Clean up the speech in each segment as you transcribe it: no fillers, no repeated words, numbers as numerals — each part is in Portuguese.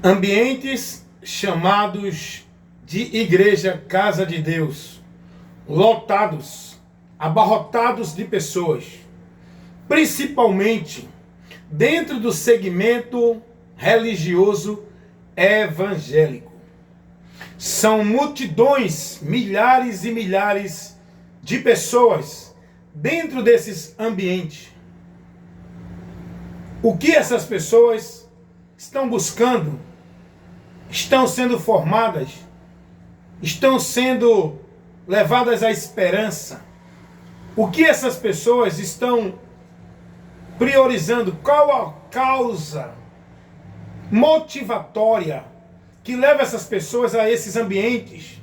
Ambientes chamados de igreja, casa de Deus, lotados, abarrotados de pessoas, principalmente dentro do segmento religioso evangélico. São multidões, milhares e milhares de pessoas dentro desses ambientes. O que essas pessoas estão buscando? Estão sendo formadas? Estão sendo levadas à esperança? O que essas pessoas estão priorizando? Qual a causa motivatória que leva essas pessoas a esses ambientes?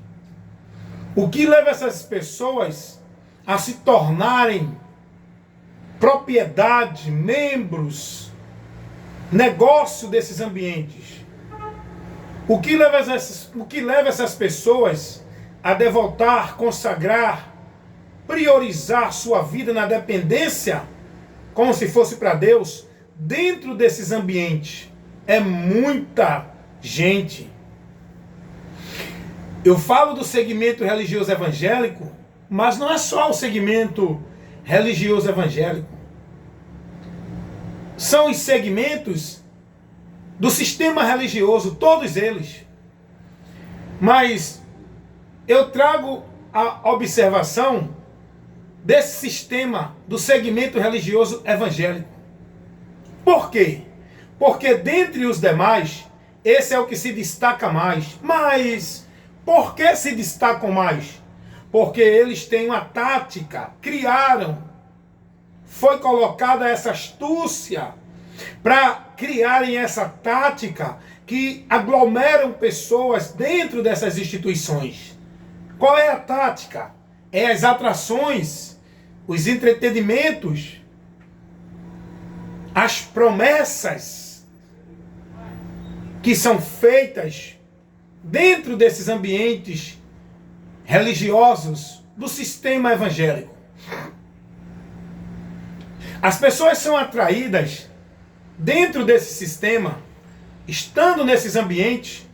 O que leva essas pessoas a se tornarem propriedade, membros, negócio desses ambientes? O que leva essas pessoas a devotar, consagrar, priorizar sua vida na dependência, como se fosse para Deus, dentro desses ambientes? É muita gente. Eu falo do segmento religioso evangélico, mas não é só o segmento religioso evangélico. São os segmentos do sistema religioso, todos eles. Mas eu trago a observação desse sistema do segmento religioso evangélico. Por quê? Porque dentre os demais, esse é o que se destaca mais. Mas por que se destacam mais? Porque eles têm uma tática, criaram, foi colocada essa astúcia para criarem essa tática que aglomeram pessoas dentro dessas instituições. Qual é a tática? É as atrações, os entretenimentos, as promessas que são feitas dentro desses ambientes religiosos do sistema evangélico. As pessoas são atraídas dentro desse sistema, estando nesses ambientes,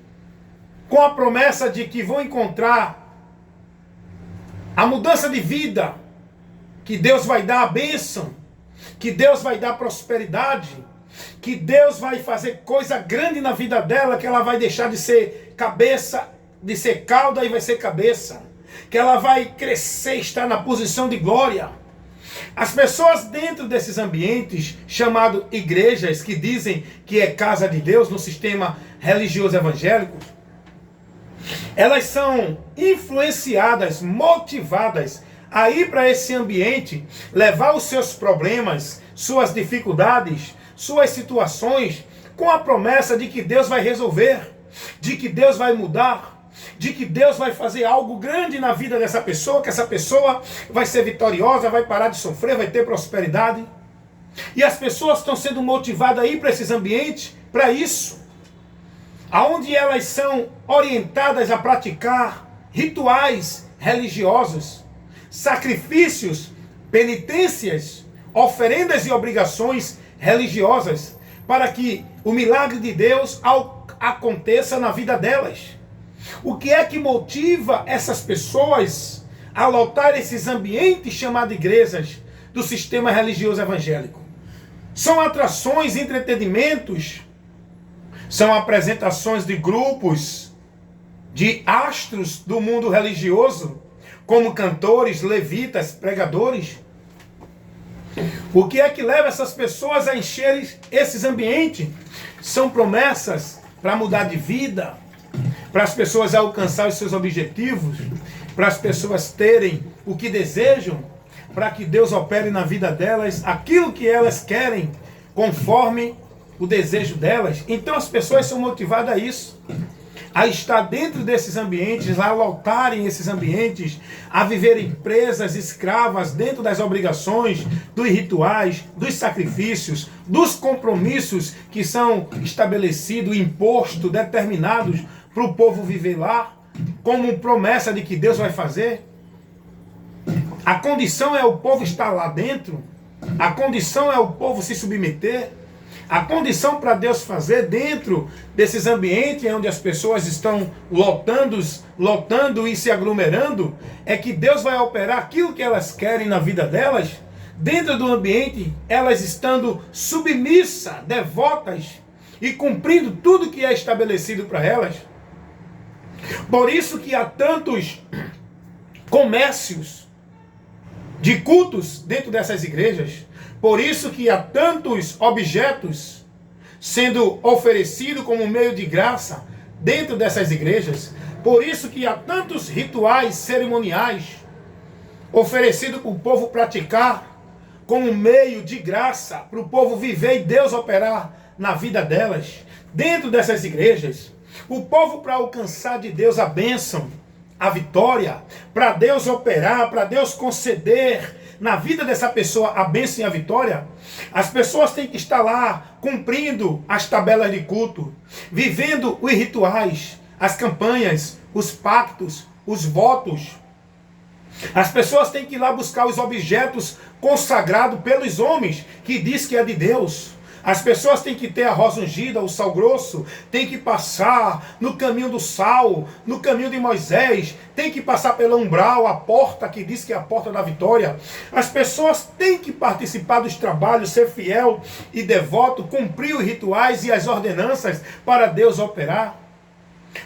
com a promessa de que vão encontrar a mudança de vida, que Deus vai dar a bênção, que Deus vai dar prosperidade, que Deus vai fazer coisa grande na vida dela, que ela vai deixar de ser cabeça, de ser cauda e vai ser cabeça, que ela vai crescer, estar na posição de glória. As pessoas dentro desses ambientes, chamados igrejas, que dizem que é casa de Deus no sistema religioso evangélico, elas são influenciadas, motivadas a ir para esse ambiente, levar os seus problemas, suas dificuldades, suas situações, com a promessa de que Deus vai resolver, de que Deus vai mudar, de que Deus vai fazer algo grande na vida dessa pessoa, que essa pessoa vai ser vitoriosa, vai parar de sofrer, vai ter prosperidade. E as pessoas estão sendo motivadas a ir para esses ambientes, para isso, aonde elas são orientadas a praticar rituais religiosos, sacrifícios, penitências, oferendas e obrigações religiosas, para que o milagre de Deus aconteça na vida delas. O que é que motiva essas pessoas a lotar esses ambientes chamados igrejas do sistema religioso evangélico? São atrações, entretenimentos, são apresentações de grupos, de astros do mundo religioso, como cantores, levitas, pregadores. O que é que leva essas pessoas a encherem esses ambientes? São promessas para mudar de vida, para as pessoas alcançarem os seus objetivos, para as pessoas terem o que desejam, para que Deus opere na vida delas aquilo que elas querem, conforme o desejo delas. Então as pessoas são motivadas a isso, a estar dentro desses ambientes, a lotarem esses ambientes, a viverem presas, escravas, dentro das obrigações, dos rituais, dos sacrifícios, dos compromissos que são estabelecidos, impostos, determinados para o povo viver lá, como promessa de que Deus vai fazer. A condição é o povo estar lá dentro, a condição é o povo se submeter, A condição para Deus fazer dentro desses ambientes onde as pessoas estão lotando e se aglomerando, é que Deus vai operar aquilo que elas querem na vida delas, dentro do ambiente, elas estando submissas, devotas e cumprindo tudo que é estabelecido para elas. Por isso que há tantos comércios de cultos dentro dessas igrejas. Por isso que há tantos objetos sendo oferecidos como meio de graça dentro dessas igrejas. Por isso que há tantos rituais cerimoniais oferecidos para o povo praticar como meio de graça para o povo viver e Deus operar na vida delas. Dentro dessas igrejas, o povo, para alcançar de Deus a bênção, a vitória, para Deus operar, para Deus conceder na vida dessa pessoa a bênção e a vitória, as pessoas têm que estar lá cumprindo as tabelas de culto, vivendo os rituais, as campanhas, os pactos, os votos. As pessoas têm que ir lá buscar os objetos consagrados pelos homens, que diz que é de Deus. As pessoas têm que ter a rosa ungida, o sal grosso, tem que passar no caminho do sal, no caminho de Moisés, tem que passar pelo umbral, a porta que diz que é a porta da vitória. As pessoas têm que participar dos trabalhos, ser fiel e devoto, cumprir os rituais e as ordenanças para Deus operar.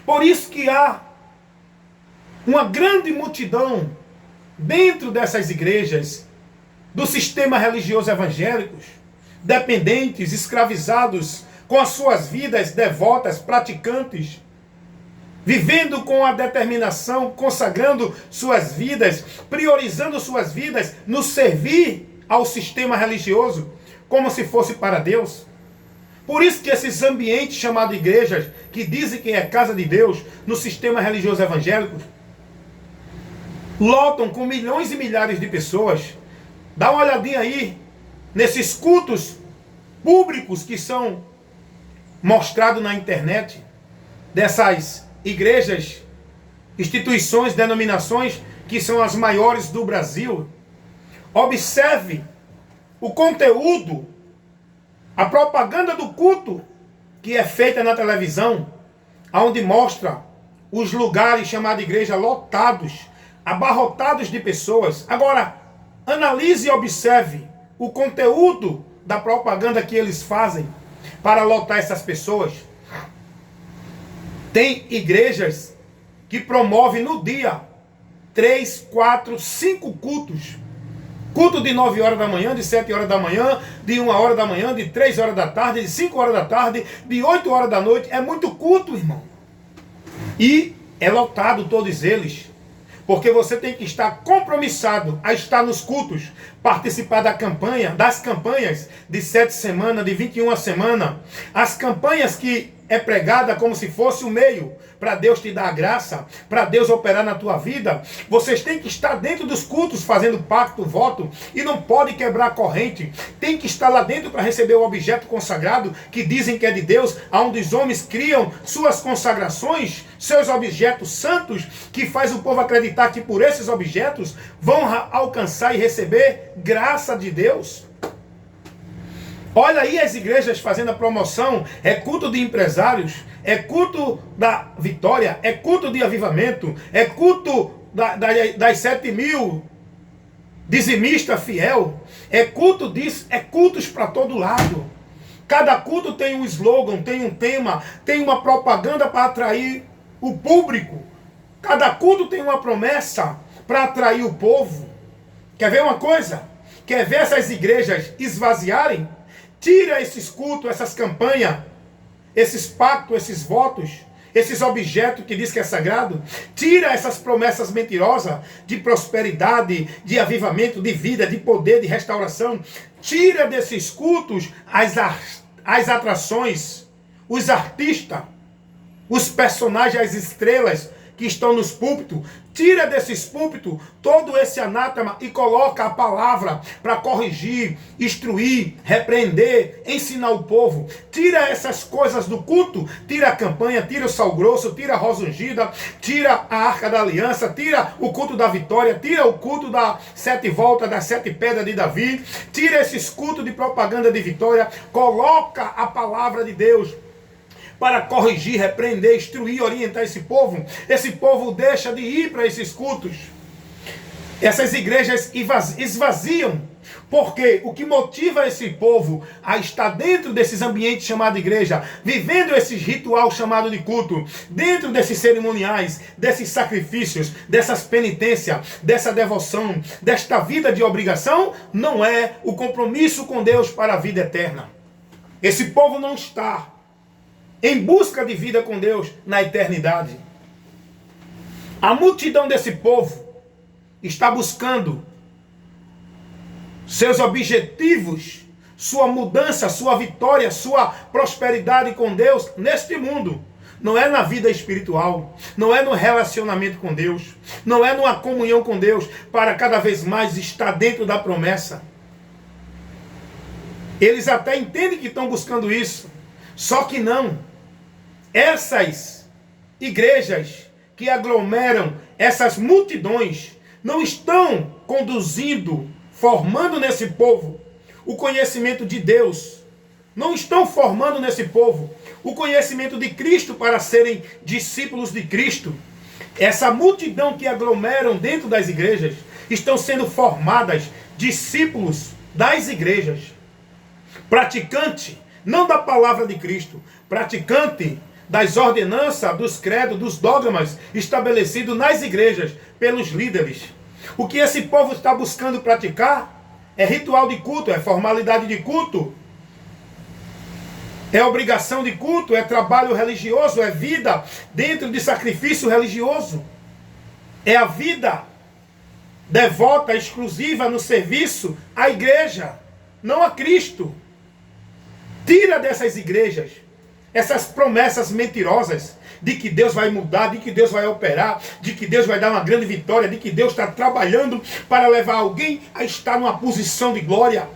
Por isso que há uma grande multidão dentro dessas igrejas, do sistema religioso evangélicos, dependentes, escravizados, com as suas vidas devotas, praticantes, vivendo com a determinação, consagrando suas vidas, priorizando suas vidas no servir ao sistema religioso, como se fosse para Deus. Por isso que esses ambientes chamados igrejas, que dizem que é casa de Deus, no sistema religioso evangélico, lotam com milhões e milhares de pessoas. Dá uma olhadinha aí nesses cultos públicos que são mostrados na internet, dessas igrejas, instituições, denominações que são as maiores do Brasil. Observe o conteúdo, a propaganda do culto que é feita na televisão, onde mostra os lugares chamados de igreja lotados, abarrotados de pessoas. Agora, analise e observe o conteúdo da propaganda que eles fazem para lotar essas pessoas. Tem igrejas que promovem no dia 3, 4, 5 cultos. Culto de 9 horas da manhã, de 7 horas da manhã, de 1 hora da manhã, de 3 horas da tarde, de 5 horas da tarde, de 8 horas da noite. É muito culto, irmão. E é lotado todos eles. Porque você tem que estar compromissado a estar nos cultos, participar das campanhas de 7 semanas, de 21 semanas. As campanhas que é pregada como se fosse o meio para Deus te dar a graça, para Deus operar na tua vida. Vocês têm que estar dentro dos cultos, fazendo pacto, voto, e não pode quebrar a corrente. Tem que estar lá dentro para receber o objeto consagrado, que dizem que é de Deus, onde os homens criam suas consagrações, seus objetos santos, que faz o povo acreditar que por esses objetos vão alcançar e receber graça de Deus. Olha aí as igrejas fazendo a promoção, é culto de empresários, é culto da vitória, é culto de avivamento, é culto das 7.000 dizimista fiel, é culto disso, é cultos para todo lado. Cada culto tem um slogan, tem um tema, tem uma propaganda para atrair o público. Cada culto tem uma promessa para atrair o povo. Quer ver uma coisa? Quer ver essas igrejas esvaziarem? Tira esses cultos, essas campanhas, esses pactos, esses votos, esses objetos que diz que é sagrado. Tira essas promessas mentirosas de prosperidade, de avivamento, de vida, de poder, de restauração. Tira desses cultos as atrações, os artistas, os personagens, as estrelas que estão nos púlpitos, tira desses púlpitos todo esse anátema e coloca a palavra para corrigir, instruir, repreender, ensinar o povo. Tira essas coisas do culto, tira a campanha, tira o sal grosso, tira a rosa ungida, tira a arca da aliança, tira o culto da vitória, tira o culto das 7 voltas, das 7 pedras de Davi, tira esses cultos de propaganda de vitória, coloca a palavra de Deus para corrigir, repreender, instruir, orientar esse povo. Esse povo deixa de ir para esses cultos. Essas igrejas esvaziam. Porque o que motiva esse povo a estar dentro desses ambientes chamados igreja, vivendo esses ritual chamado de culto, dentro desses cerimoniais, desses sacrifícios, dessas penitências, dessa devoção, desta vida de obrigação, não é o compromisso com Deus para a vida eterna. Esse povo não está em busca de vida com Deus na eternidade. A multidão desse povo está buscando seus objetivos, sua mudança, sua vitória, sua prosperidade com Deus neste mundo. Não é na vida espiritual, não é no relacionamento com Deus, não é numa comunhão com Deus para cada vez mais estar dentro da promessa. Eles até entendem que estão buscando isso, só que não. Essas igrejas que aglomeram essas multidões não estão conduzindo, formando nesse povo o conhecimento de Deus. Não estão formando nesse povo o conhecimento de Cristo para serem discípulos de Cristo. Essa multidão que aglomeram dentro das igrejas estão sendo formadas discípulos das igrejas. Praticante, não da palavra de Cristo, praticante das ordenanças, dos credos, dos dogmas estabelecidos nas igrejas pelos líderes. O que esse povo está buscando praticar é ritual de culto, é formalidade de culto, é obrigação de culto, é trabalho religioso, é vida dentro de sacrifício religioso, é a vida devota, exclusiva no serviço à igreja, não a Cristo. Tira dessas igrejas essas promessas mentirosas de que Deus vai mudar, de que Deus vai operar, de que Deus vai dar uma grande vitória, de que Deus está trabalhando para levar alguém a estar numa posição de glória.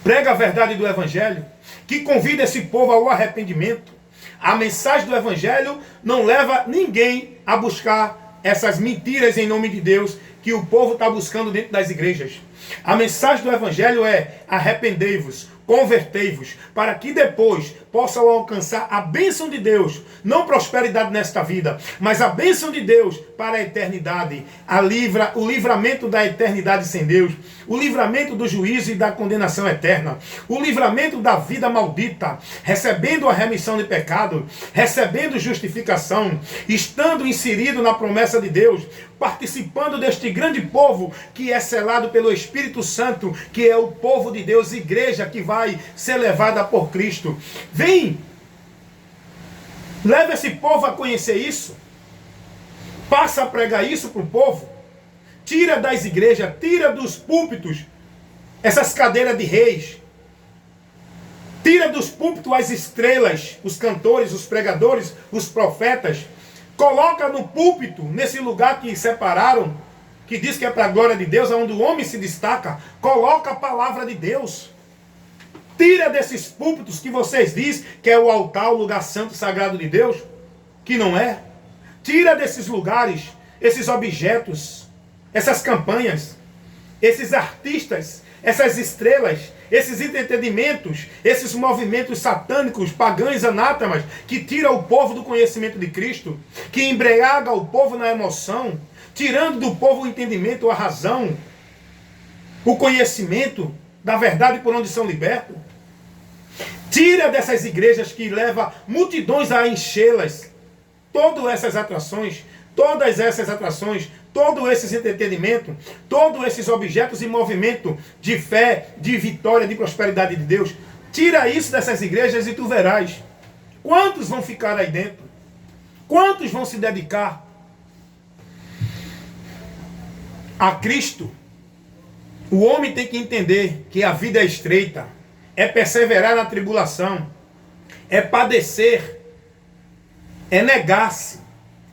Prega a verdade do Evangelho, que convida esse povo ao arrependimento. A mensagem do Evangelho não leva ninguém a buscar essas mentiras em nome de Deus que o povo está buscando dentro das igrejas. A mensagem do Evangelho é: arrependei-vos, convertei-vos, para que depois possam alcançar a bênção de Deus, não prosperidade nesta vida, mas a bênção de Deus para a eternidade, o livramento da eternidade sem Deus, o livramento do juízo e da condenação eterna, o livramento da vida maldita, recebendo a remissão de pecado, recebendo justificação, estando inserido na promessa de Deus, participando deste grande povo que é selado pelo Espírito Santo, que é o povo de Deus, igreja que vai ser levada por Cristo. Vem, leva esse povo a conhecer isso, passa a pregar isso para o povo, tira das igrejas, tira dos púlpitos essas cadeiras de reis, tira dos púlpitos as estrelas, os cantores, os pregadores, os profetas, coloca no púlpito, nesse lugar que separaram, que diz que é para a glória de Deus, onde o homem se destaca, coloca a palavra de Deus. Tira desses púlpitos que vocês dizem que é o altar, o lugar santo, sagrado de Deus, que não é. Tira desses lugares, esses objetos, essas campanhas, esses artistas, essas estrelas, esses entretenimentos, esses movimentos satânicos, pagãos, anátemas, que tiram o povo do conhecimento de Cristo, que embriaga o povo na emoção, tirando do povo o entendimento, a razão, o conhecimento da verdade por onde são libertos. Tira dessas igrejas que levam multidões a enchê-las. Todas essas atrações, todo esses entretenimentos, todos esses objetos e movimento de fé, de vitória, de prosperidade de Deus. Tira isso dessas igrejas e tu verás quantos vão ficar aí dentro. Quantos vão se dedicar a Cristo. O homem tem que entender que a vida é estreita, é perseverar na tribulação, é padecer, é negar-se,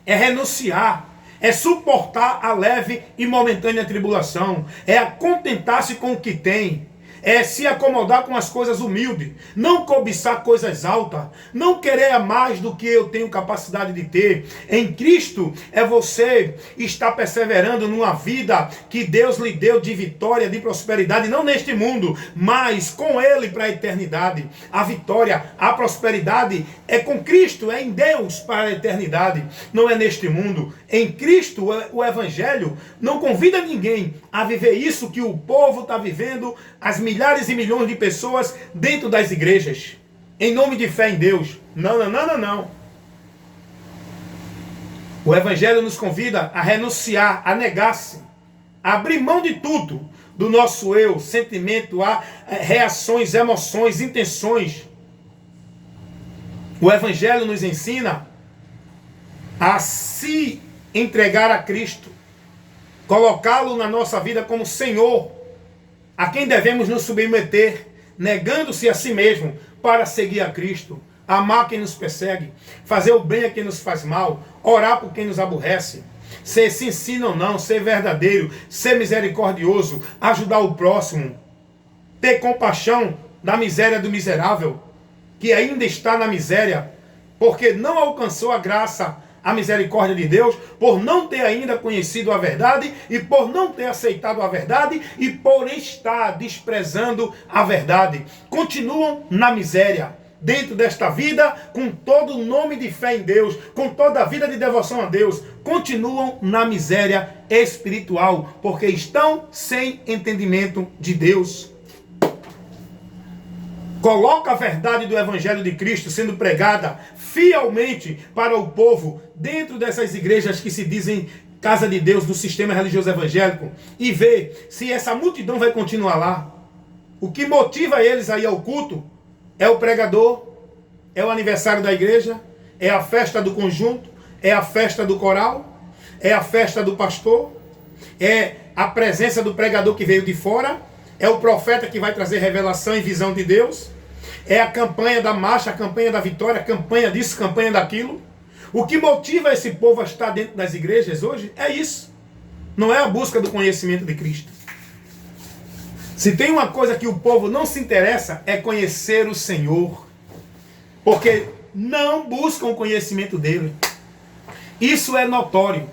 é renunciar, é suportar a leve e momentânea tribulação, é contentar-se com o que tem, é se acomodar com as coisas humildes, não cobiçar coisas altas, não querer mais do que eu tenho capacidade de ter. Em Cristo é você estar perseverando numa vida que Deus lhe deu de vitória, de prosperidade, não neste mundo, mas com Ele para a eternidade. A vitória, a prosperidade é com Cristo, é em Deus para a eternidade, não é neste mundo. Em Cristo, o Evangelho não convida ninguém a viver isso que o povo está vivendo, as milhares e milhões de pessoas dentro das igrejas, em nome de fé em Deus. Não. O Evangelho nos convida a renunciar, a negar-se, a abrir mão de tudo, do nosso eu, sentimento, a reações, emoções, intenções. O Evangelho nos ensina a se entregar a Cristo, colocá-lo na nossa vida como Senhor, a quem devemos nos submeter, negando-se a si mesmo para seguir a Cristo, amar quem nos persegue, fazer o bem a quem nos faz mal, orar por quem nos aborrece, ser sincero ou não, ser verdadeiro, ser misericordioso, ajudar o próximo, ter compaixão da miséria do miserável, que ainda está na miséria, porque não alcançou a graça, a misericórdia de Deus, por não ter ainda conhecido a verdade e por não ter aceitado a verdade e por estar desprezando a verdade. Continuam na miséria, dentro desta vida, com todo o nome de fé em Deus, com toda a vida de devoção a Deus, continuam na miséria espiritual, porque estão sem entendimento de Deus. Coloca a verdade do Evangelho de Cristo sendo pregada fielmente para o povo dentro dessas igrejas que se dizem casa de Deus do sistema religioso evangélico e vê se essa multidão vai continuar lá. O que motiva eles a ir ao culto é o pregador, é o aniversário da igreja, é a festa do conjunto, é a festa do coral, é a festa do pastor, é a presença do pregador que veio de fora, é o profeta que vai trazer revelação e visão de Deus, é a campanha da marcha, a campanha da vitória, a campanha disso, a campanha daquilo. O que motiva esse povo a estar dentro das igrejas hoje é isso. Não é a busca do conhecimento de Cristo. Se tem uma coisa que o povo não se interessa, é conhecer o Senhor. Porque não buscam o conhecimento dele. Isso é notório.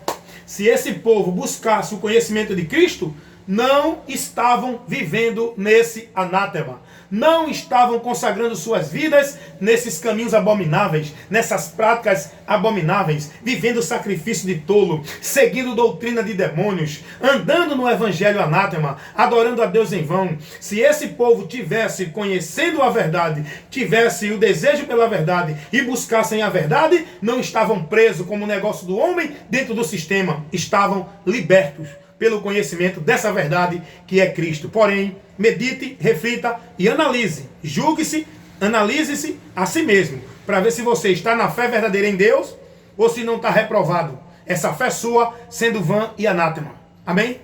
Se esse povo buscasse o conhecimento de Cristo, não estavam vivendo nesse anátema. Não estavam consagrando suas vidas nesses caminhos abomináveis, nessas práticas abomináveis, vivendo sacrifício de tolo, seguindo doutrina de demônios, andando no evangelho anátema, adorando a Deus em vão. Se esse povo tivesse conhecendo a verdade, tivesse o desejo pela verdade e buscassem a verdade, não estavam presos como negócio do homem dentro do sistema, estavam libertos pelo conhecimento dessa verdade que é Cristo. Porém, medite, reflita e analise. Julgue-se, analise-se a si mesmo, para ver se você está na fé verdadeira em Deus ou se não está reprovado. Essa fé sua sendo vã e anátema. Amém?